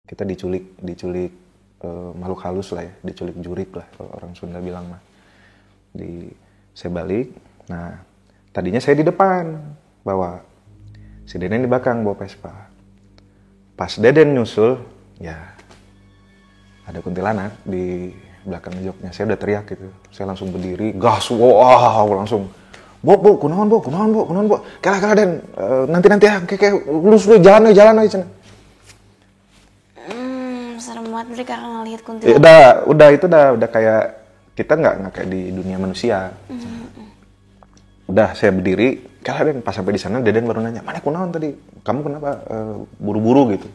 Kita diculik makhluk halus lah ya, diculik jurik lah kalau orang Sunda bilang mah. Saya balik, nah tadinya saya di depan bawa, si Deden di belakang bawa Vespa. Pas Deden nyusul, ya ada kuntilanak di belakang joknya. Saya udah teriak gitu, saya langsung berdiri, gas, wow, langsung, bu, kunaon bu, kala Den, nanti ya, kayak lulus lu jalan aja. Serem banget berarti kakak ngelihat kuntilanak. Udah kayak kita nggak kayak di dunia manusia. Udah saya berdiri, kala Den, pas sampai di sana Deden baru nanya, mana kunaon tadi, kamu kenapa buru-buru gitu.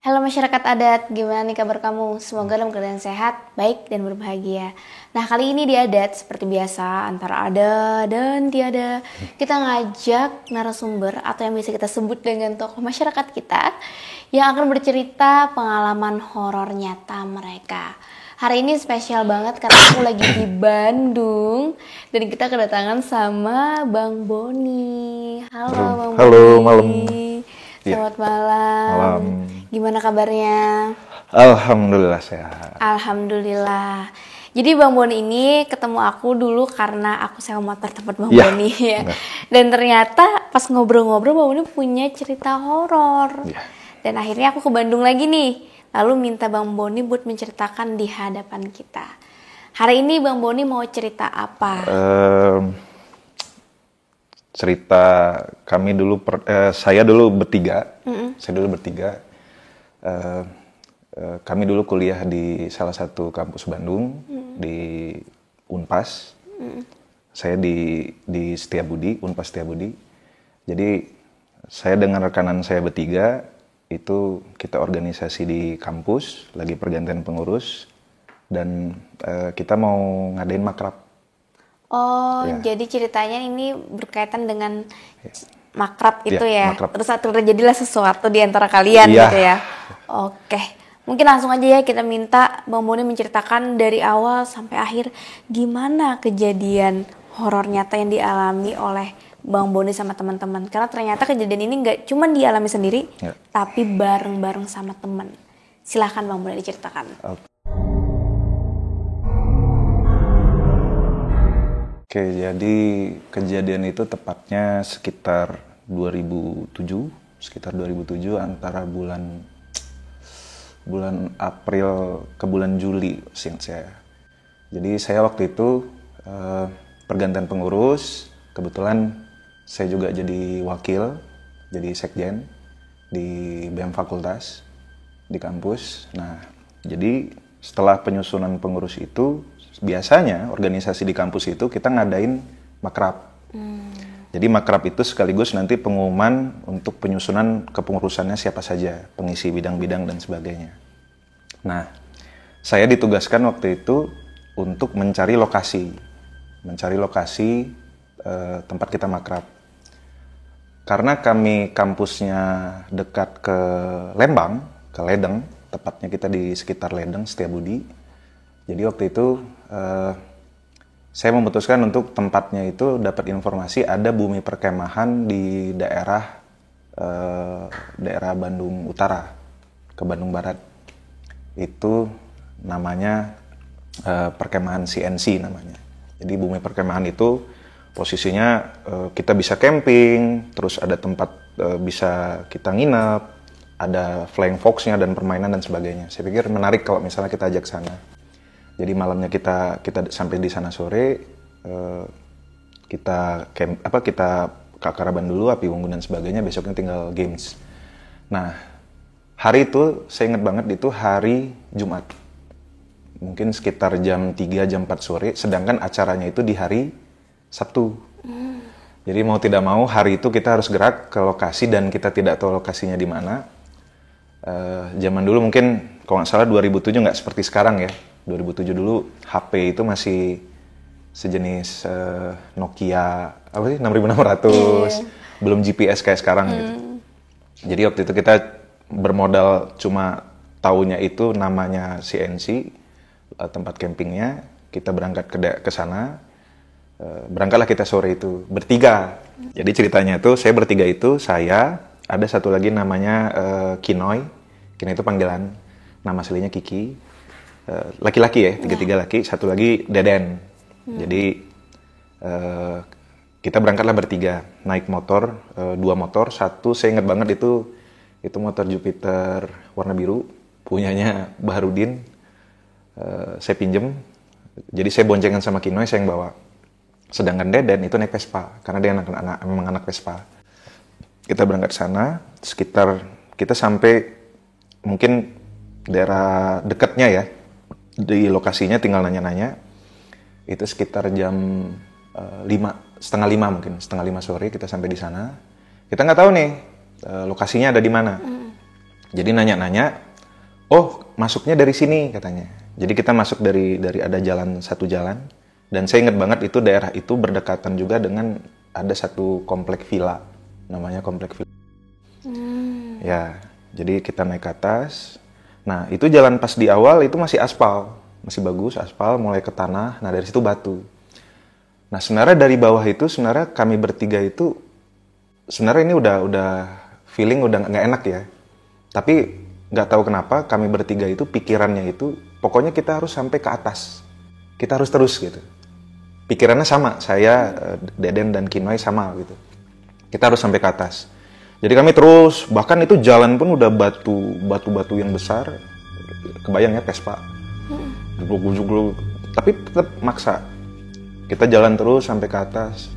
Halo masyarakat adat, gimana nih kabar kamu? Semoga dalam keadaan sehat, baik, dan berbahagia. Nah kali ini di adat, seperti biasa, antara ada dan tiada, kita ngajak narasumber atau yang bisa kita sebut dengan tokoh masyarakat kita yang akan bercerita pengalaman horor nyata mereka. Hari ini spesial banget karena aku lagi di Bandung dan kita kedatangan sama Bang Boni. Halo Bang Boni. Halo, malam. Selamat malam. Gimana kabarnya? Alhamdulillah sehat. Alhamdulillah. Jadi Bang Boni ini ketemu aku dulu karena aku sewa motor tempat Bang Boni ya. Dan ternyata pas ngobrol-ngobrol Bang Boni punya cerita horor. Dan akhirnya aku ke Bandung lagi nih. Lalu minta Bang Boni buat menceritakan di hadapan kita. Hari ini Bang Boni mau cerita apa? Cerita kami dulu, saya dulu bertiga. Saya dulu bertiga. Kami dulu kuliah di salah satu kampus Bandung, di Unpas. Saya di Setiabudi, Unpas Setiabudi. Jadi saya dengan rekanan saya bertiga itu kita organisasi di kampus, lagi pergantian pengurus, dan kita mau ngadain makrab. Oh, jadi ceritanya ini berkaitan dengan makrab itu ya? Makrab. Terus terjadilah sesuatu di antara kalian gitu ya? Oke, mungkin langsung aja ya kita minta Bang Boni menceritakan dari awal sampai akhir gimana kejadian horor nyata yang dialami oleh Bang Boni sama teman-teman. Karena ternyata kejadian ini nggak cuma dialami sendiri, tapi bareng-bareng sama teman. Silahkan Bang Boni diceritakan. Oke, jadi kejadian itu tepatnya sekitar 2007 antara bulan April ke bulan Juli, seingat saya. Jadi saya waktu itu pergantian pengurus, kebetulan saya juga jadi wakil, jadi sekjen di BEM Fakultas di kampus. Nah, jadi setelah penyusunan pengurus itu, biasanya organisasi di kampus itu kita ngadain makrab. Jadi makrab itu sekaligus nanti pengumuman untuk penyusunan kepengurusannya siapa saja, pengisi bidang-bidang dan sebagainya. Nah, saya ditugaskan waktu itu untuk mencari lokasi tempat kita makrab. Karena kami kampusnya dekat ke Lembang, ke Ledeng, tepatnya kita di sekitar Ledeng, Setiabudi. Jadi waktu itu saya memutuskan untuk tempatnya itu dapat informasi ada bumi perkemahan di daerah Bandung Utara ke Bandung Barat. Itu namanya perkemahan CNC namanya. Jadi bumi perkemahan itu posisinya kita bisa camping, terus ada tempat bisa kita nginep, ada flying fox-nya dan permainan dan sebagainya. Saya pikir menarik kalau misalnya kita ajak sana. Jadi malamnya kita sampai di sana sore, kita kakaraban dulu, api unggun dan sebagainya, besoknya tinggal games. Nah, hari itu saya ingat banget itu hari Jumat. Mungkin sekitar jam 3, jam 4 sore, sedangkan acaranya itu di hari Sabtu. Jadi mau tidak mau hari itu kita harus gerak ke lokasi dan kita tidak tahu lokasinya di mana. Zaman dulu mungkin kalau nggak salah 2007 nggak seperti sekarang ya. 2007 dulu HP itu masih sejenis Nokia apa sih 6600, belum GPS kayak sekarang gitu. Jadi waktu itu kita bermodal cuma taunya itu namanya CNC, tempat campingnya. Kita berangkat ke sana, berangkatlah kita sore itu bertiga. Jadi ceritanya itu saya bertiga itu, saya ada satu lagi namanya Kinoy. Kinoy itu panggilan, nama aslinya Kiki. Laki-laki ya, tiga-tiga laki, satu lagi Deden. Jadi kita berangkatlah bertiga, naik motor, 2 motor, satu saya ingat banget itu motor Jupiter warna biru, punyanya Baharudin, saya pinjem. Jadi saya boncengan sama Kinoy, saya yang bawa. Sedangkan Deden itu naik Vespa, karena dia memang anak Vespa. Kita berangkat sana, sekitar kita sampai mungkin daerah dekatnya ya, di lokasinya tinggal nanya-nanya. Itu sekitar jam 5, setengah lima sore kita sampai di sana. Kita nggak tahu nih lokasinya ada di mana. Jadi nanya-nanya, oh masuknya dari sini katanya. Jadi kita masuk dari ada satu jalan. Dan saya ingat banget itu daerah itu berdekatan juga dengan ada satu komplek villa, namanya komplek villa. Ya, jadi kita naik ke atas. Nah itu jalan pas di awal itu masih aspal, masih bagus aspal, mulai ke tanah. Nah dari situ batu. Nah sebenarnya dari bawah itu sebenarnya kami bertiga itu sebenarnya ini udah feeling udah nggak enak ya. Tapi nggak tahu kenapa kami bertiga itu pikirannya itu pokoknya kita harus sampai ke atas. Kita harus terus gitu. Pikirannya sama, saya, Deden dan Kinoy sama gitu. Kita harus sampai ke atas. Jadi kami terus, bahkan itu jalan pun udah batu-batu yang besar. Kebayang ya Vespa. Jugluk. Tapi tetap maksa. Kita jalan terus sampai ke atas.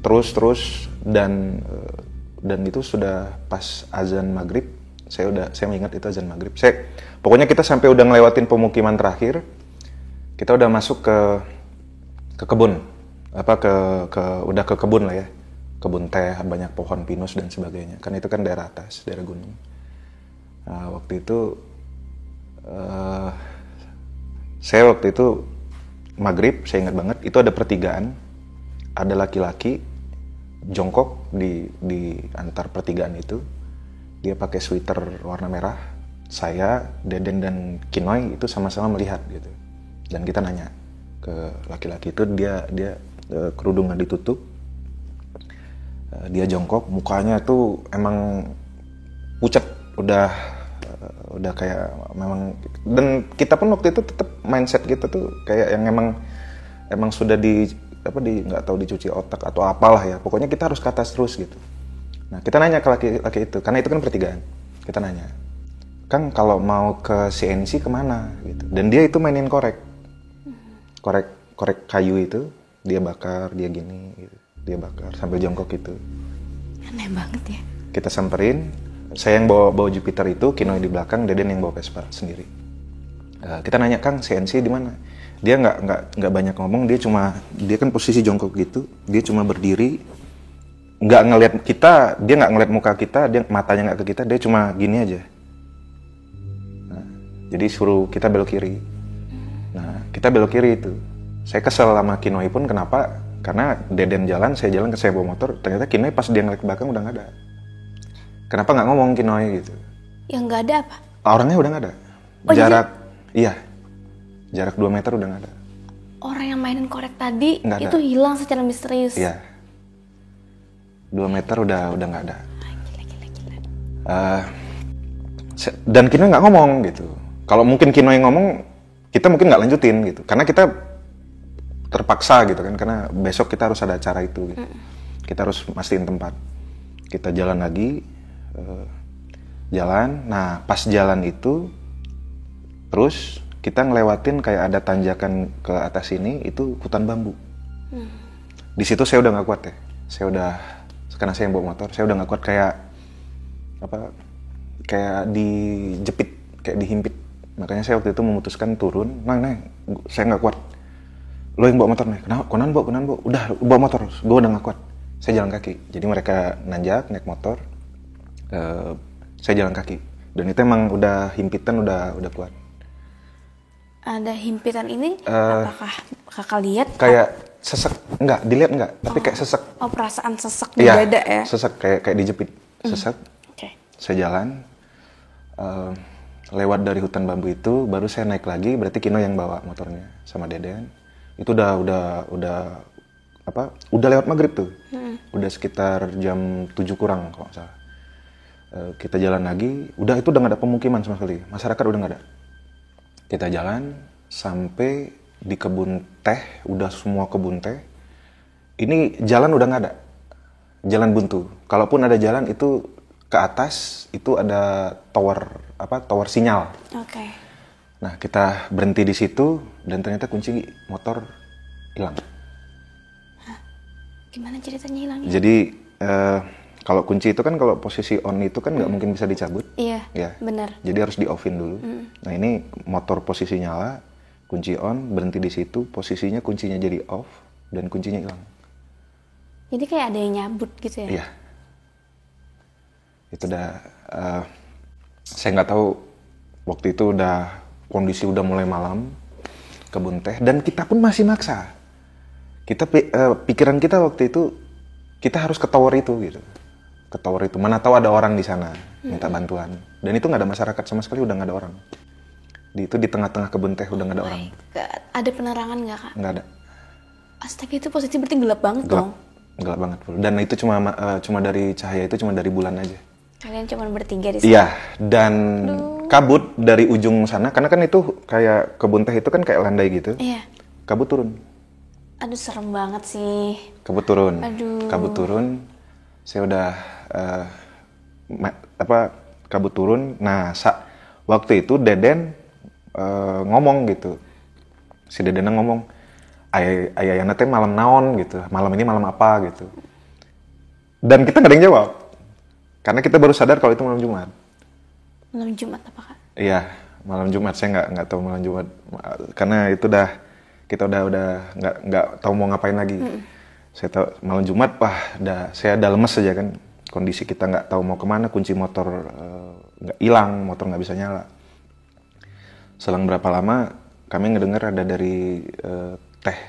Terus dan itu sudah pas azan maghrib. Saya mengingat itu azan maghrib. Pokoknya kita sampai udah ngelewatin pemukiman terakhir. Kita udah masuk ke kebun, udah ke kebun lah ya, kebun teh, banyak pohon pinus dan sebagainya. Kan itu kan daerah atas, daerah gunung. Nah, saya waktu itu maghrib, saya ingat banget, itu ada pertigaan, ada laki-laki jongkok di antar pertigaan itu, dia pakai sweater warna merah. Saya, Deden dan Kinoy itu sama-sama melihat gitu. Dan kita nanya ke laki-laki itu, dia kerudungan ditutup, dia jongkok, mukanya tuh emang pucat, udah kayak memang. Dan kita pun waktu itu tetap mindset kita tuh kayak yang emang sudah nggak tahu dicuci otak atau apalah ya, pokoknya kita harus ke atas terus gitu. Nah kita nanya ke laki-laki itu, karena itu kan pertigaan, kita nanya, Kang kalau mau ke CNC kemana gitu. Dan dia itu mainin korek kayu itu, dia bakar, dia gini gitu. Dia bakar sambil jongkok gitu. Aneh banget ya. Kita samperin, saya yang bawa Jupiter itu, Kinoy di belakang, Deden yang bawa Vespa sendiri. Kita nanya, Kang CNC di mana? Dia nggak banyak ngomong, dia kan posisi jongkok gitu, dia cuma berdiri, nggak ngelihat kita, dia nggak ngelihat muka kita, dia matanya nggak ke kita, dia cuma gini aja. Nah, jadi suruh kita belok kiri. Nah, kita belok kiri itu. Saya kesel sama Kinoy pun, kenapa? Karena Deden jalan, saya bawa motor. Ternyata Kinoy pas dia ngeliat ke belakang udah nggak ada. Kenapa nggak ngomong Kinoy gitu? Yang nggak ada apa? Orangnya udah nggak ada. Jarak 2 meter udah nggak ada. Orang yang mainin korek tadi nggak itu ada. Hilang secara misterius. Iya. 2 meter udah nggak ada. Gila. Dan Kinoy nggak ngomong gitu. Kalau mungkin Kinoy ngomong, kita mungkin nggak lanjutin gitu, karena kita terpaksa gitu kan, karena besok kita harus ada acara itu gitu. Kita harus mastiin tempat. Kita jalan lagi, nah pas jalan itu terus kita ngelewatin kayak ada tanjakan ke atas ini, itu hutan bambu. Di situ saya udah nggak kuat ya, karena saya yang bawa motor, saya udah nggak kuat, kayak dijepit, kayak dihimpit. Makanya saya waktu itu memutuskan turun. Nah, saya nggak kuat. Lo yang bawa motor nih. Konan, Bu. Udah, bawa motor. Gue udah nggak kuat. Saya jalan kaki. Jadi mereka nanjak, naik motor. Saya jalan kaki. Dan itu emang udah himpitan, udah kuat. ada himpitan ini, apakah kakak lihat? Kayak sesek, enggak, dilihat enggak, tapi kayak sesek. Oh, perasaan sesek di dada ya? Sesek, kayak dijepit, sesek. Oke. Saya jalan, lewat dari hutan bambu itu, baru saya naik lagi, berarti Kino yang bawa motornya sama Deden. Itu udah lewat maghrib tuh, udah sekitar jam 7 kurang kalau nggak salah. Kita jalan lagi, itu udah nggak ada pemukiman sama sekali, masyarakat udah nggak ada. Kita jalan sampai di kebun teh, udah semua kebun teh. Ini jalan udah nggak ada, jalan buntu. Kalaupun ada jalan itu ke atas itu ada tower sinyal. Oke. Nah, kita berhenti di situ dan ternyata kunci motor hilang. Gimana ceritanya hilangnya? Jadi kalau kunci itu kan kalau posisi on itu kan nggak mungkin bisa dicabut. Iya, ya. Benar. Jadi harus di offin dulu. Nah, ini motor posisi nyala, kunci on, berhenti di situ, posisinya kuncinya jadi off dan kuncinya hilang. Jadi kayak ada yang nyabut gitu ya? Iya. Itu udah saya nggak tahu waktu itu kondisi udah mulai malam, kebun teh, dan kita pun masih maksa. Pikiran kita waktu itu kita harus ke tower itu gitu. Ke tower itu, mana tahu ada orang di sana minta bantuan. Dan itu nggak ada masyarakat sama sekali, udah nggak ada orang. Itu di tengah-tengah kebun teh udah nggak ada orang. God. Ada penerangan nggak, Kak? Nggak ada. Astaga, itu posisi berarti gelap banget dong. Gelap banget. Dan itu cuma dari cahaya itu cuma dari bulan aja. Kalian cuma bertiga di sana? Iya, dan kabut dari ujung sana, karena kan itu kayak kebun teh itu kan kayak landai gitu. Iya. Kabut turun. Aduh, serem banget sih. Kabut turun. Aduh. Kabut turun. Saya udah kabut turun. Nah, waktu itu Deden ngomong gitu. Si Deden ngomong, ayah teh malam naon gitu. Malam ini malam apa gitu. Dan kita nggak ada yang jawab. Karena kita baru sadar kalau itu malam Jumat. Malam Jumat apa, Kak? Iya, malam Jumat. Saya nggak tahu malam Jumat. Karena itu kita udah nggak tahu mau ngapain lagi. Saya tahu malam Jumat, saya udah lemes aja kan. Kondisi kita nggak tahu mau kemana, kunci motor nggak hilang, motor nggak bisa nyala. Selang berapa lama kami ngedengar ada dari teh.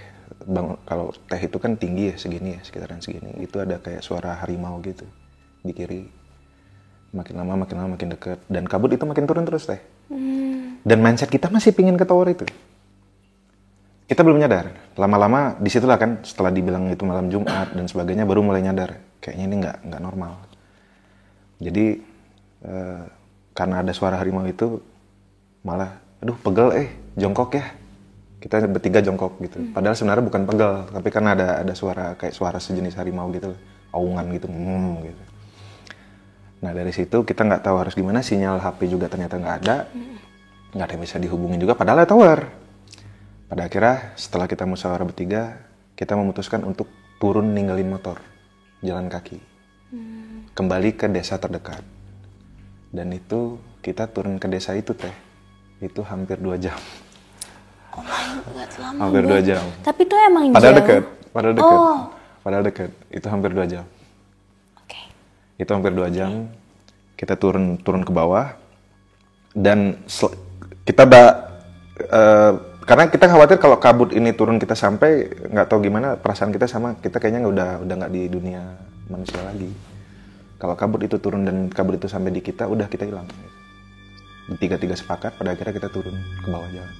Kalau teh itu kan tinggi ya, segini ya, sekitaran segini. Itu ada kayak suara harimau gitu di kiri. Makin lama makin dekat, dan kabut itu makin turun terus teh. Dan mindset kita masih pingin ke tower itu. Kita belum nyadar. Lama-lama disitulah kan, setelah dibilang itu malam Jumat dan sebagainya, baru mulai nyadar kayaknya ini nggak normal. Jadi karena ada suara harimau itu, malah aduh pegel jongkok ya. Kita bertiga jongkok gitu. Padahal sebenarnya bukan pegel, tapi karena ada suara kayak suara sejenis harimau gitu, aungan gitu, gitu. Nah, dari situ kita nggak tahu harus gimana, sinyal HP juga ternyata nggak ada yang bisa dihubungin juga, padahal ada tower. Pada akhirnya setelah kita musyawarah bertiga, kita memutuskan untuk turun ninggalin motor, jalan kaki, kembali ke desa terdekat. Dan itu kita turun ke desa itu teh, itu hampir 2 jam. Oh my God, lama hampir 2 jam. Tapi itu emang padahal jauh. dekat. Oh. Padahal dekat, itu hampir 2 jam. Itu hampir 2 jam, kita turun ke bawah, dan kita karena kita khawatir kalau kabut ini turun kita sampai, nggak tahu gimana perasaan kita sama, kita kayaknya udah nggak di dunia manusia lagi. Kalau kabut itu turun dan kabut itu sampai di kita, udah kita hilang. Tiga sepakat, pada akhirnya kita turun ke bawah jalan.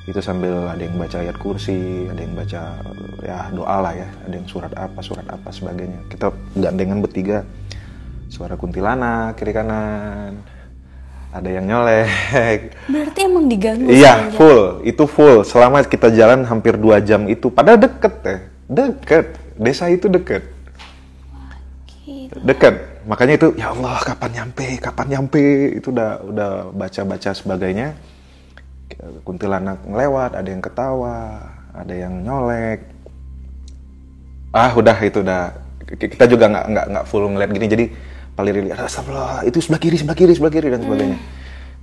Itu sambil ada yang baca ayat kursi, ada yang baca ya doa lah ya, ada yang surat apa sebagainya. Kita gandengan bertiga, suara kuntilanak kiri kanan, ada yang nyolek. Berarti emang diganggu? Iya, full. Selama kita jalan hampir 2 jam itu, padahal deket, desa itu deket. Deket. Makanya itu, ya Allah, kapan nyampe, itu udah baca sebagainya. Kuntilanak ngelewat, ada yang ketawa, ada yang nyolek. Udah kita juga nggak full ngeliat gini, jadi paling astagfirullah, itu sebelah kiri dan sebagainya.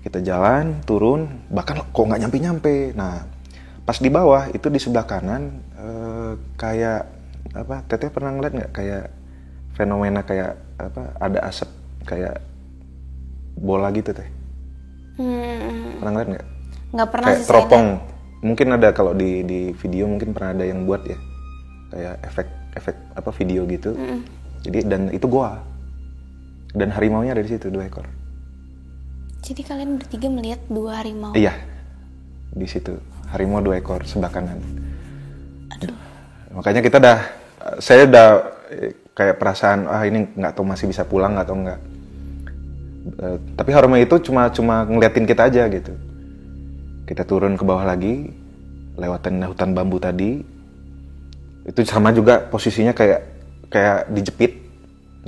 Kita jalan, turun, bahkan kok nggak nyampe. Nah, pas di bawah itu di sebelah kanan kayak apa? Teteh pernah ngeliat nggak kayak fenomena kayak apa? Ada asap kayak bola gitu teh. Pernah ngeliat nggak? Nggak pernah kayak sih saya teropong. Mungkin ada kalau di video mungkin pernah ada yang buat ya, kayak efek apa video gitu. Jadi dan itu goa. Dan harimaunya ada di situ 2 ekor. Jadi kalian bertiga melihat 2 harimau? Iya, di situ harimau 2 ekor sebelah kanan. Aduh. Makanya saya udah kayak perasaan ini nggak tahu masih bisa pulang atau enggak. Tapi harimau itu cuma ngeliatin kita aja gitu. Kita turun ke bawah lagi, lewatin hutan bambu tadi. Itu sama juga posisinya kayak dijepit.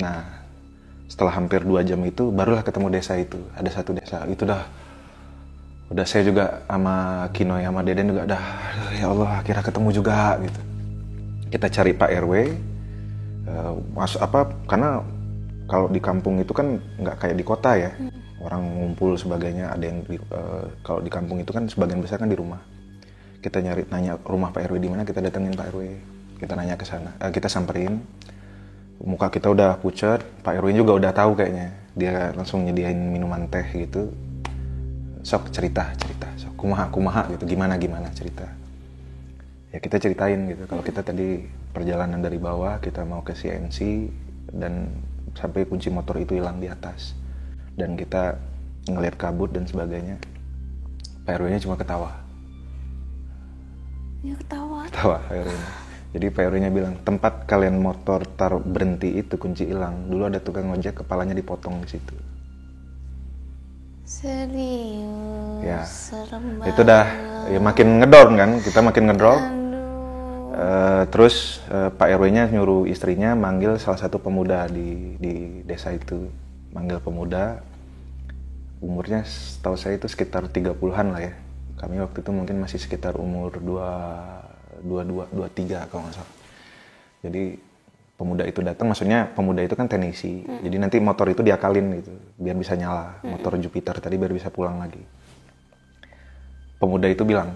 Nah, setelah hampir 2 jam itu barulah ketemu desa itu. Ada satu desa itu udah saya juga sama Kinoy sama Deden juga ya Allah akhirnya ketemu juga gitu. Kita cari Pak RW, karena kalau di kampung itu kan nggak kayak di kota ya, orang ngumpul sebagainya. Ada yang kalau di kampung itu kan sebagian besar kan di rumah. Kita nanya rumah Pak RW di mana, kita datengin Pak RW, kita nanya ke sana, kita samperin. Muka kita udah pucat, Pak RW juga udah tahu kayaknya. Dia langsung nyediain minuman teh gitu. Sok cerita, sok kumaha gitu, gimana cerita. Ya kita ceritain gitu, kalau kita tadi perjalanan dari bawah, kita mau ke CNC dan sampai kunci motor itu hilang di atas. Dan kita ngeliat kabut dan sebagainya. Pak RW-nya cuma ketawa. Ya ketawa. Ketawa Pak RW-nya. Jadi Pak RW-nya bilang, tempat kalian motor taruh berhenti itu kunci hilang. Dulu ada tukang ojek, kepalanya dipotong di situ. Serius? Ya, serem itu dah ya makin ngedor kan, kita makin ngedor. Terus Pak RW-nya nyuruh istrinya manggil salah satu pemuda di desa itu. Manggil pemuda, umurnya setahu saya itu sekitar 30-an lah ya. Kami waktu itu mungkin masih sekitar umur 23 kalau nggak salah. Jadi pemuda itu datang, maksudnya pemuda itu kan teknisi. Jadi nanti motor itu diakalin gitu, biar bisa nyala. Motor Jupiter tadi biar bisa pulang lagi. Pemuda itu bilang,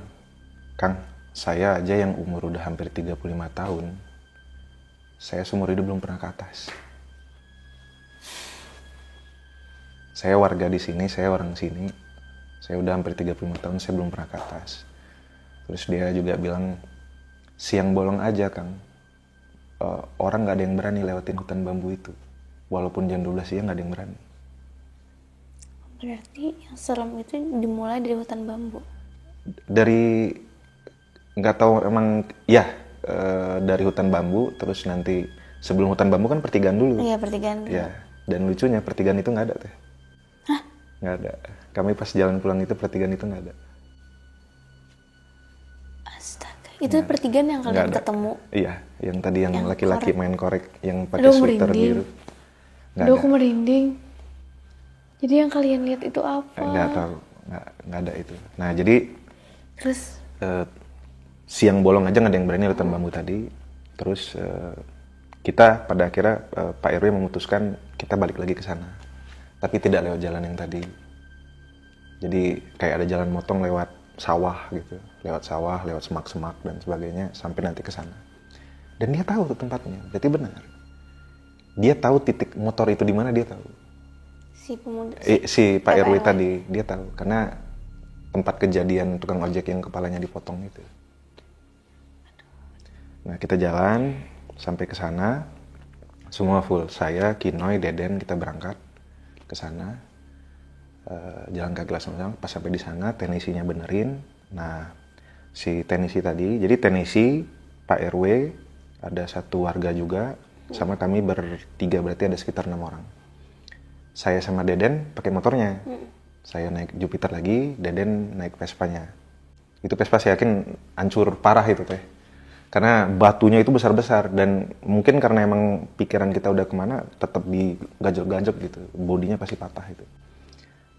Kang, saya aja yang umur udah hampir 35 tahun, saya seumur hidup belum pernah ke atas. Saya warga di sini, saya orang sini, saya udah hampir 35 tahun, saya belum pernah ke atas. Terus dia juga bilang, siang bolong aja Kang, orang gak ada yang berani lewatin hutan bambu itu. Walaupun jam 12 siang gak ada yang berani. Berarti yang serem itu dimulai dari hutan bambu? Dari, gak tahu emang, ya dari hutan bambu, terus nanti sebelum hutan bambu kan pertigaan dulu. Iya, pertigaan dulu. Ya, dan lucunya pertigaan itu gak ada teh. Hah? Gak ada. Kami pas jalan pulang itu pertigaan itu gak ada. Astaga, itu pertigaan yang kalian ketemu? Iya, yang tadi yang laki-laki main korek, yang pakai Aduh, sweater merinding. biru. Aduh, aku merinding. Jadi yang kalian lihat itu apa? Nggak tahu, nggak ada itu. Nah jadi Terus? Siang bolong aja nggak ada yang berani hutan bambu tadi. Terus kita pada akhirnya Pak RW memutuskan kita balik lagi ke sana, tapi tidak lewat jalan yang tadi. Jadi kayak ada jalan motong lewat sawah gitu, lewat semak-semak dan sebagainya sampai nanti ke sana. Dan dia tahu tuh tempatnya, berarti benar. Dia tahu titik motor itu di mana, dia tahu. Si Pak RW tadi dia tahu karena tempat kejadian tukang ojek yang kepalanya dipotong itu. Nah kita jalan sampai ke sana, semua full. Saya, Kinoy, Deden kita berangkat ke sana, jalan kaki langsung. Pas sampai di sana teknisinya benerin. Nah si teknisi tadi, jadi teknisi Pak RW ada satu warga juga, sama kami bertiga berarti ada sekitar 6 orang. Saya sama Deden pakai motornya. Saya naik Jupiter lagi, Deden naik Vespanya. Itu Vespa saya yakin hancur parah itu teh. Karena batunya itu besar-besar dan mungkin karena emang pikiran kita udah kemana tetap digajok-gajok gitu. Bodinya pasti patah itu.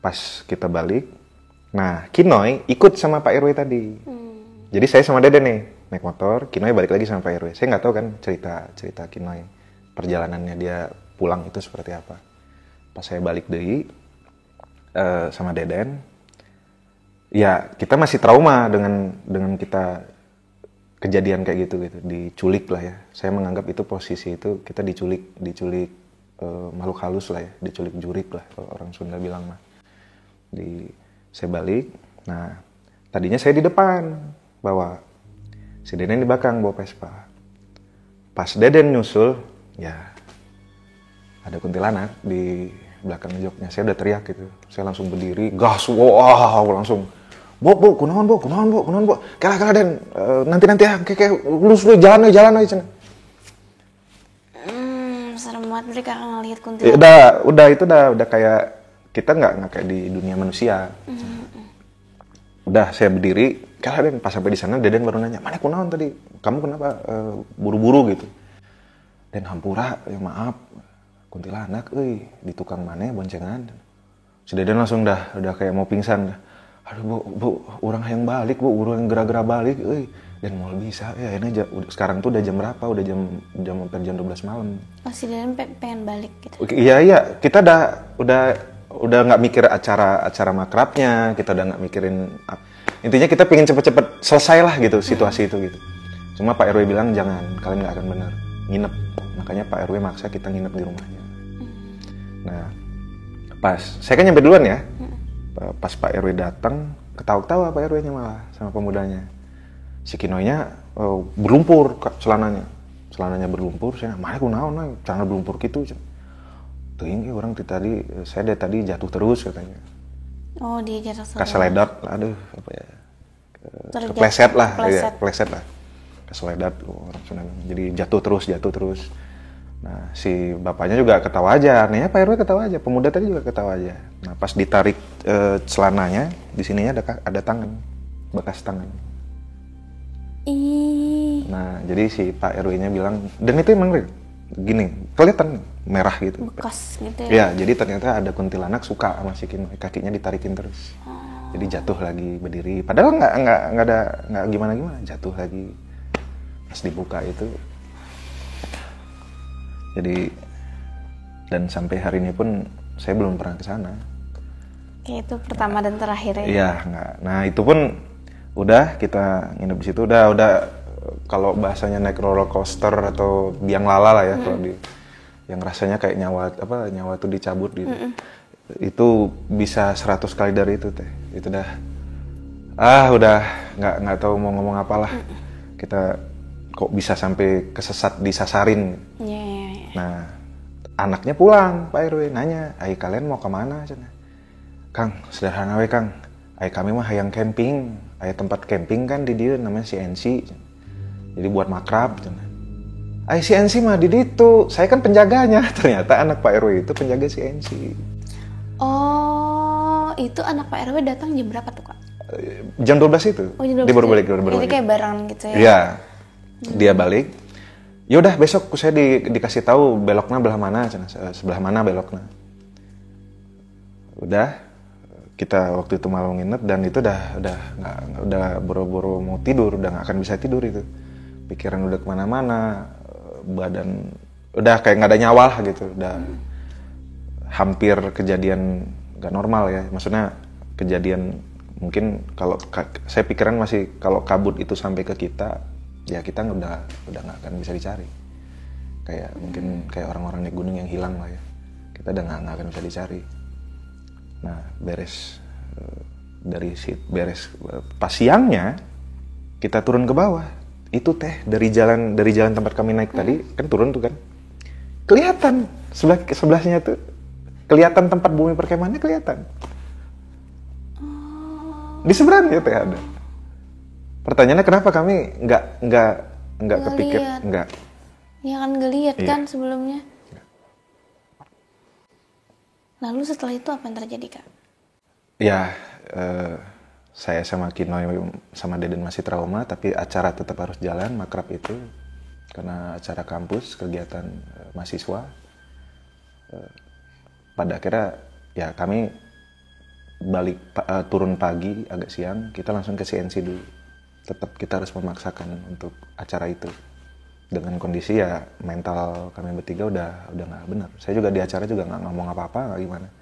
Pas kita balik, nah Kinoy ikut sama Pak RW tadi. Jadi saya sama Deden nih naik motor, Kinoy balik lagi sama Pak RW. Saya nggak tahu kan cerita Kinoy perjalanannya dia pulang itu seperti apa. Pas saya balik deui sama Deden, ya kita masih trauma dengan kita kejadian kayak gitu, diculik lah ya. Saya menganggap itu posisi itu kita diculik makhluk halus lah ya, diculik jurik lah kalau orang Sunda bilang mah. Saya balik, nah Tadinya saya di depan bawa, si Deden di belakang bawa Vespa. Pas Deden nyusul, ya ada kuntilanak di belakang joknya. Saya udah teriak gitu. Saya langsung berdiri, gas, wow, langsung. Bu, kunaon bu. Kala Den, nanti ya, kayak lulus lu jalan aja. Serem banget mereka ngelihat kuntilanak. Udah kayak kita nggak kayak di dunia manusia. Udah saya berdiri, kala Den, pas sampai di sana Deden baru nanya, mana kunaon tadi? Kamu kenapa buru-buru gitu? Dan hampura, ya maaf, kuntilanak, di tukang mana boncengan. Si Deden langsung udah kayak mau pingsan. Aduh bu, orang yang balik bu, orang gerak-gerak balik, dan mau bisa ya ini sekarang tuh udah jam berapa? Udah hampir jam 12 malam. Oh, si Deden pengen balik gitu. Iya, kita udah nggak mikir acara makrabnya, kita udah nggak mikirin, intinya kita pengen cepet-cepet selesai lah gitu situasi itu gitu. Cuma Pak RW bilang jangan, kalian nggak akan benar, nginep. Makanya Pak RW maksa kita nginep di rumahnya. Nah, pas saya kan nyampe duluan ya. Pas Pak RW datang, ketawa-ketawa Pak RW-nya malah sama pemudanya. Si Kinoynya berlumpur celananya berlumpur. Saya mana kunaon celana berlumpur gitu. Tuh ini orang saya dari tadi jatuh terus katanya. Oh, dia jatuh terus. Keseledat, aduh apa ya? Kepleset lah. Keseledat orang Sunda. Jadi jatuh terus. Nah, si bapaknya juga ketawa aja. Anehnya Pak RW ketawa aja. Pemuda tadi juga ketawa aja. Nah, pas ditarik celananya, di sininya ada tangan. Bekas tangan. Nah, jadi si Pak RW-nya bilang, dan itu emang gini, kelihatan merah gitu. Bekas gitu ya? Iya, jadi ternyata ada kuntilanak suka sama si Kinoy. Kakinya ditarikin terus. Jadi jatuh lagi berdiri. Padahal nggak gimana, jatuh lagi. Pas dibuka itu. Jadi, dan sampai hari ini pun saya belum pernah ke sana. Kayak itu pertama dan terakhir ya? Iya, enggak. Nah, itu pun udah kita nginep di situ. Udah kalau bahasanya naik roller coaster atau biang lala lah ya, kalau yang rasanya kayak nyawa tuh dicabut gitu. Itu bisa 100 kali dari itu teh. Itu udah nggak tahu mau ngomong apalah. Kita kok bisa sampai kesesat disasarin. Yeah. Nah, anaknya pulang, Pak RW nanya, "Ai kalian mau kemana?" Cina. "Kang, sederhana we Kang. Ai kami mah hayang camping. Ai tempat camping kan di dieu namanya CNC. Jadi buat makrab." Cina. "Ai CNC mah di ditu. Saya kan penjaganya." Ternyata anak Pak RW itu penjaga CNC. Oh, itu anak Pak RW datang jam berapa tuh Kak? Jam 12 itu. Oh, jam 12. Dia baru balik. Jadi kayak bareng gitu ya? Iya. Dia balik. Yaudah besok saya dikasih tahu beloknya belah mana, sebelah mana beloknya. Udah, kita waktu itu malam nginep dan itu udah boro-boro mau tidur, udah nggak akan bisa tidur itu. Pikiran udah kemana-mana, badan udah kayak nggak ada nyawa lah gitu, udah hampir kejadian nggak normal ya. Maksudnya kejadian mungkin kalau saya pikiran masih kalau kabut itu sampai ke kita. Ya kita udah nggak akan bisa dicari, kayak mungkin kayak orang-orang naik gunung yang hilang lah ya, kita udah nggak akan bisa dicari. Nah beres pas siangnya kita turun ke bawah itu teh dari jalan tempat kami naik tadi kan turun tuh kan kelihatan sebelahnya tuh kelihatan tempat bumi perkemahannya kelihatan di seberangnya teh ada. Pertanyaannya kenapa kami nggak kepikir nggak? Ya kan ngeliat iya. kan sebelumnya. Lalu setelah itu apa yang terjadi Kak? Ya saya sama Kinoy sama Deden masih trauma, tapi acara tetap harus jalan makrab itu karena acara kampus kegiatan mahasiswa. Pada akhirnya ya kami balik turun pagi agak siang kita langsung ke CNC dulu. Tetap kita harus memaksakan untuk acara itu dengan kondisi ya mental kami bertiga udah nggak benar. Saya juga di acara juga nggak ngomong apa-apa nggak gimana.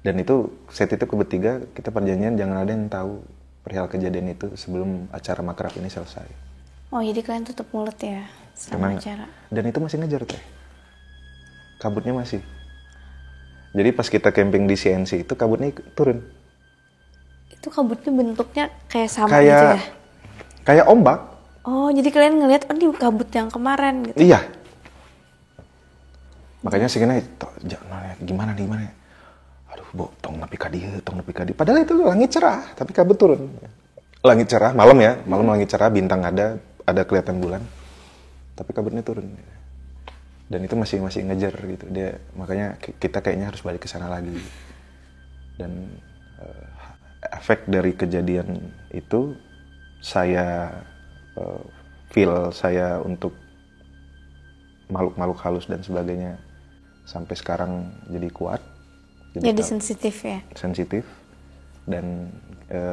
Dan itu saya titip ke bertiga, kita perjanjian jangan ada yang tahu perihal kejadian itu sebelum acara makrab ini selesai. Oh jadi kalian tutup mulut ya selama acara. Dan itu masih ngejar teh, kabutnya masih. Jadi pas kita camping di CNC itu kabutnya turun. Itu itu kabutnya bentuknya kayak sama Kayak gitu ya? Kayak ombak. Oh, jadi kalian ngelihat, oh ini kabut yang kemarin gitu? Iya. Makanya sih jangan gimana ya. Aduh, tong nepi ka dieu. Padahal itu langit cerah, tapi kabut turun. Langit cerah, malam langit cerah, bintang ada kelihatan bulan. Tapi kabutnya turun. Dan itu masih ngejar gitu. Makanya kita kayaknya harus balik ke sana lagi. Dan efek dari kejadian itu saya feel saya untuk makhluk-makhluk halus dan sebagainya sampai sekarang jadi kuat. Jadi sensitif ya? Sensitif. Dan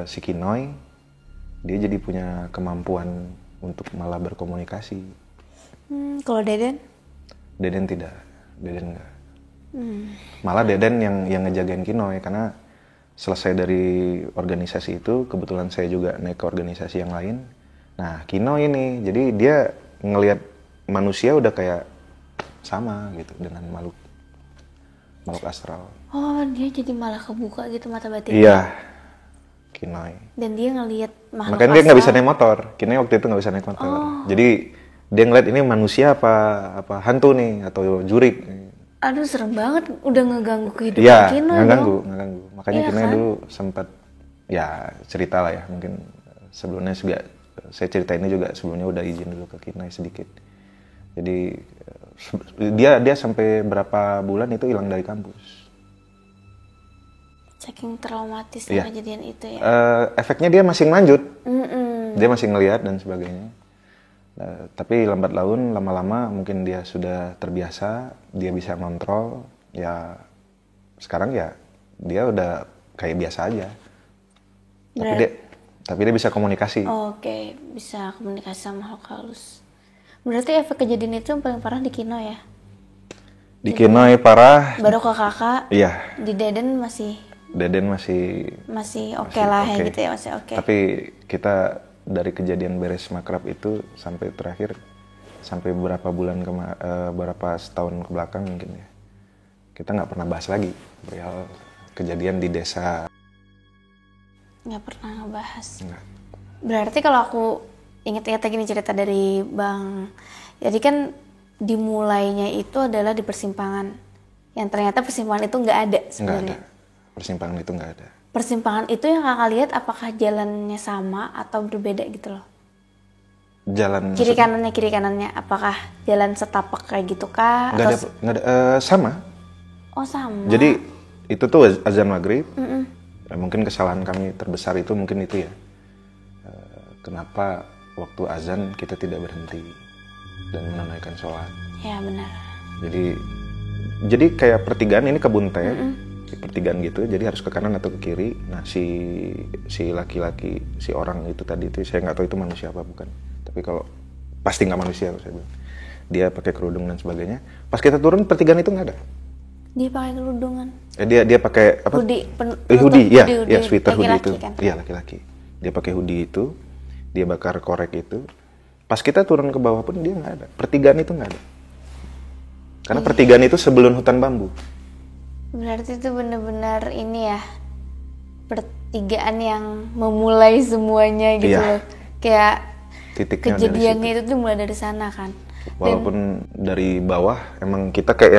si Kinoy, dia jadi punya kemampuan untuk malah berkomunikasi. Kalau Deden? Deden tidak. Deden enggak. Malah Deden yang ngejagain Kinoy, karena selesai dari organisasi itu, kebetulan saya juga naik ke organisasi yang lain. Nah, Kinoy ini, jadi dia ngelihat manusia udah kayak sama gitu dengan makhluk astral. Oh, dia jadi malah kebuka gitu mata batinnya? Iya, Kinoy. Dan dia ngelihat makhluk Makanya dia nggak bisa naik motor. Kinoy waktu itu nggak bisa naik motor. Jadi dia ngeliat ini manusia apa hantu nih atau jurik. Aduh, serem banget, udah ngeganggu kehidupan Kinoy dong. Iya, ngeganggu. Makanya iya Kinoy kan? dulu sempat cerita lah ya, mungkin sebelumnya juga saya cerita ini juga sebelumnya udah izin dulu ke Kinoy sedikit. Jadi dia sampai berapa bulan itu hilang dari kampus. Saking traumatis kejadian itu ya. Efeknya dia masih lanjut. Dia masih ngelihat dan sebagainya. Tapi lambat laun, lama-lama mungkin dia sudah terbiasa, dia bisa ngontrol. Ya sekarang ya dia udah kayak biasa aja. Tapi dia bisa komunikasi. Oke, bisa komunikasi sama makhluk halus. Berarti efek kejadian itu yang paling parah di Kinoy ya? Di Kinoy parah. Baru ke kakak. Iya. Di Deden masih oke lah ya gitu ya, masih oke. Tapi kita dari kejadian beres makrab itu sampai terakhir, sampai beberapa setahun ke belakang mungkin ya, kita nggak pernah bahas lagi perihal kejadian di desa. Nggak pernah ngebahas. Nggak. Berarti kalau aku ingat-ingat lagi nih cerita dari Bang, jadi kan dimulainya itu adalah di persimpangan, yang ternyata persimpangan itu nggak ada sebenarnya. Nggak ada. Persimpangan itu nggak ada. Persimpangan itu yang kakak lihat apakah jalannya sama atau berbeda gitu loh? Jalan kiri kanannya apakah jalan setapak kayak gitu kah? Nggak ada, sama. Oh sama. Jadi itu tuh azan maghrib. Mungkin kesalahan kami terbesar itu mungkin itu ya. Kenapa waktu azan kita tidak berhenti dan menunaikan sholat? Ya benar. Jadi kayak pertigaan ini kebun teh. Pertigaan gitu, jadi harus ke kanan atau ke kiri. Nah si laki-laki, si orang itu tadi itu saya nggak tahu itu manusia apa bukan, tapi kalau pasti nggak manusia saya bilang. Dia pakai kerudung dan sebagainya. Pas kita turun pertigaan itu nggak ada. Dia pakai kerudungan. Dia pakai apa? Hoodie, ya sweater hoodie itu. Kan? Iya laki-laki. Dia pakai hoodie itu, dia bakar korek itu. Pas kita turun ke bawah pun dia nggak ada. Pertigaan itu nggak ada. Karena pertigaan itu sebelum hutan bambu. Berarti itu benar-benar ini ya, pertigaan yang memulai semuanya gitu loh. Kayak titiknya kejadiannya itu tuh mulai dari sana kan. Walaupun dari bawah emang kita kayak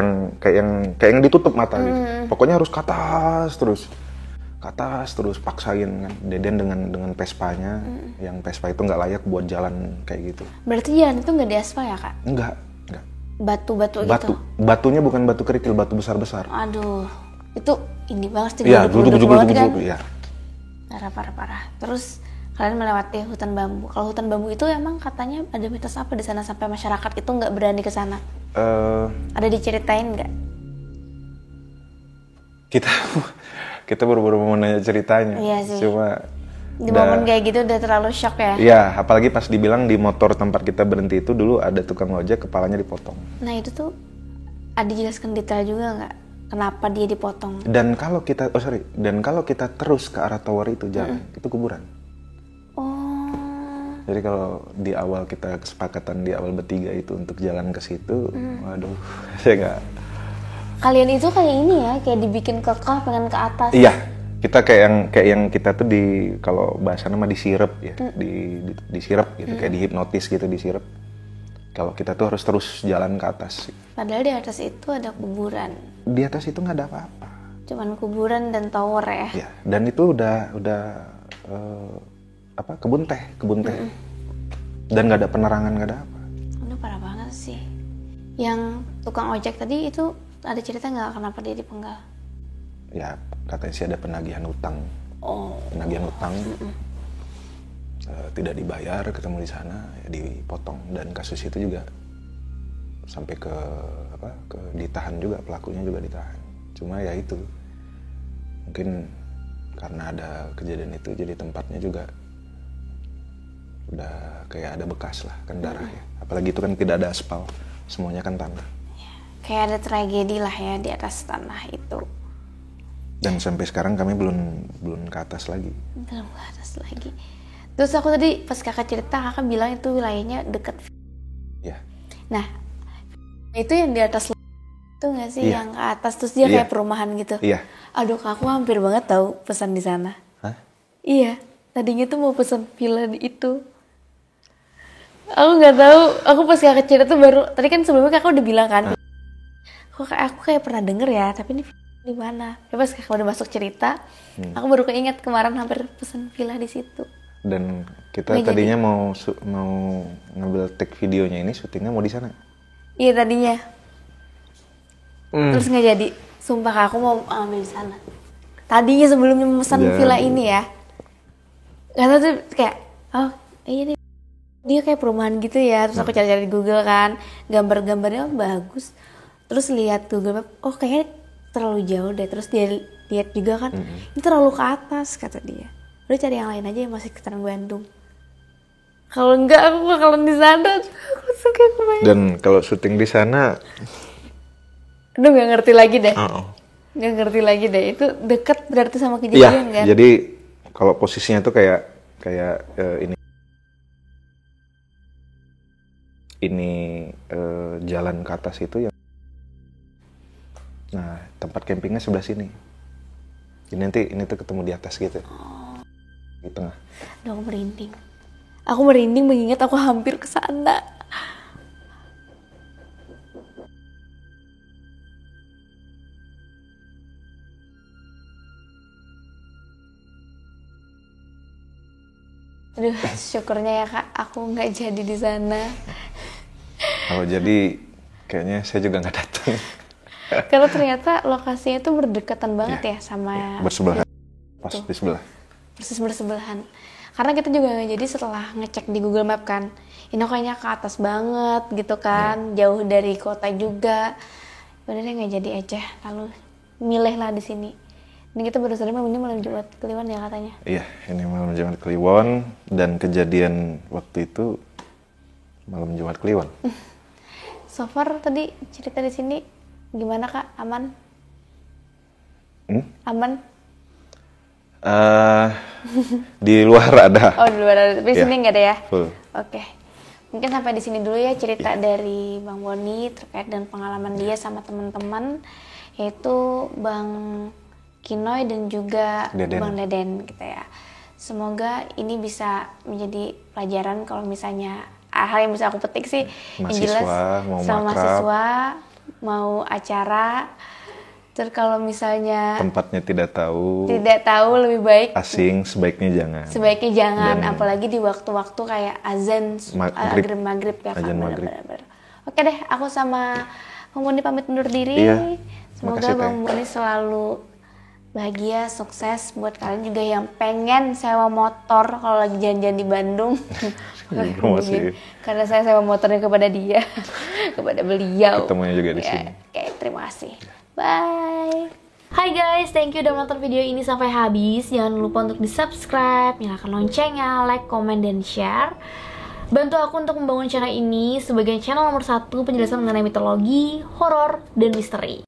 yang ditutup mata gitu. Pokoknya harus ke atas terus paksain kan. Deden dengan Vespanya, yang Vespa itu nggak layak buat jalan kayak gitu. Berarti jalan itu nggak diaspal ya kak? Enggak. Batu gitu? Batunya bukan batu kerikil, batu besar-besar. Aduh, itu ini banget sih. Iya, duduk kan? Ya. Parah. Terus kalian melewati hutan bambu. Kalau hutan bambu itu emang katanya ada mitos apa di sana sampai masyarakat itu nggak berani ke sana? Ada diceritain nggak? Kita baru mau nanya ceritanya. Iya sih. Cuma di momen kayak gitu udah terlalu shock ya? Iya, apalagi pas dibilang di motor tempat kita berhenti itu dulu ada tukang ojek kepalanya dipotong. Nah itu tuh ada dijelaskan detail juga nggak? Kenapa dia dipotong? Dan kalau kita terus ke arah tower itu jalan, itu kuburan. Oh. Jadi kalau di awal kita kesepakatan di awal bertiga itu untuk jalan ke situ, waduh, saya nggak. Kalian itu kayak ini ya, kayak dibikin kekeh pengen ke atas. Iya. Kita kayak yang kita tuh kalau bahasa nama disirep ya, disirep gitu, kayak dihipnotis gitu, disirep. Kalau kita tuh harus terus jalan ke atas. Padahal di atas itu ada kuburan. Di atas itu nggak ada apa-apa. Cuman kuburan dan tower ya. Ya, dan itu udah kebun teh. Dan nggak ada penerangan, nggak ada apa. Aduh parah banget sih. Yang tukang ojek tadi itu ada cerita nggak kenapa dia dipenggal? Ya katanya sih ada penagihan utang. Penagihan utang. Tidak dibayar, ketemu di sana, ya dipotong. Dan kasus itu juga sampai ke ditahan juga, pelakunya juga ditahan. Cuma ya itu, mungkin karena ada kejadian itu, jadi tempatnya juga udah kayak ada bekas lah, kan darah ya. Apalagi itu kan tidak ada aspal, semuanya kan tanah. Kayak ada tragedi lah ya di atas tanah itu. Dan sampai sekarang kami belum ke atas lagi. Belum ke atas lagi. Terus aku tadi pas kakak cerita, kakak bilang itu wilayahnya deket. Ya. Nah, itu yang di atas itu nggak sih, Iya. yang ke atas terus dia kayak perumahan gitu. Iya. Aduh, aku hampir banget tahu pesan di sana. Hah? Iya, tadinya tuh mau pesan villa di itu. Aku nggak tahu, aku pas kakak cerita tuh baru, tadi kan sebelumnya kakak udah bilang kan, aku kayak pernah denger ya, tapi ini di mana? Ya pas kakak udah masuk cerita, aku baru keinget kemarin hampir pesan villa di situ. Dan kita tadinya mau ngambil take videonya ini, syutingnya mau di sana. Iya tadinya. Terus nggak jadi. Sumpah Kak, aku mau ambil di sana. Tadinya sebelumnya memesan villa ini ya. Karena tuh kayak, oh iya nih, dia kayak perumahan gitu ya. Terus aku cari-cari di Google kan, gambar-gambarnya bagus. Terus lihat Google Map, oh kayaknya terlalu jauh deh. Terus dia lihat juga kan, ini terlalu ke atas kata dia. Udah cari yang lain aja yang masih sekitaran Bandung. Kalau enggak aku bakalan di sana. Aku suka kebayang. Dan kalau syuting di sana, aduh nggak ngerti lagi deh. Nggak ngerti lagi deh. Itu dekat berarti sama kejadian kan? Jadi kalau posisinya tuh kayak ini jalan ke atas itu ya. Nah tempat campingnya sebelah sini. Jadi ini tuh ketemu di atas gitu. Di tengah. Aduh, aku merinding. Aku merinding mengingat aku hampir ke sana. Aduh, syukurnya ya Kak, aku nggak jadi di sana. Kalau jadi, kayaknya saya juga nggak datang. Karena ternyata lokasinya itu berdekatan banget ya sama bersebelahan. Pas di sebelah. Persis bersebelahan. Karena kita juga nggak jadi setelah ngecek di Google Map kan, ini kayaknya ke atas banget gitu kan, jauh dari kota juga. Benernya nggak jadi aja, lalu milih lah di sini. Ini kita baru sadar ini malam Jumat Kliwon ya katanya. Iya, ini malam Jumat Kliwon dan kejadian waktu itu malam Jumat Kliwon. So far tadi cerita di sini gimana Kak? Aman? Aman? Di luar ada. Oh di luar ada, tapi di sini nggak ada ya? Full. Oke. Mungkin sampai di sini dulu ya cerita dari Bang Boni terkait dengan pengalaman dia sama teman-teman, yaitu Bang Kinoy dan juga Bang Deden gitu ya. Semoga ini bisa menjadi pelajaran kalau misalnya hal yang bisa aku petik sih, yang jelas sama mahasiswa mau acara. Terus kalau misalnya tempatnya tidak tahu lebih baik asing, sebaiknya jangan. Dan apalagi di waktu-waktu kayak azan maghrib ya Kak. Bener-bener. Oke deh, aku sama Bang Boni pamit undur diri. Iya. Semoga Bang Boni selalu bahagia, sukses buat kalian juga yang pengen sewa motor kalau lagi jalan-jalan di Bandung. Karena saya sewa motornya kepada dia, kepada beliau. Ketemunya juga di sini. Oke, terima kasih. Bye. Hai guys, thank you udah nonton video ini sampai habis. Jangan lupa untuk di-subscribe, nyalakan loncengnya, like, comment, dan share. Bantu aku untuk membangun channel ini sebagai channel nomor 1 penjelasan mengenai mitologi, horor, dan misteri.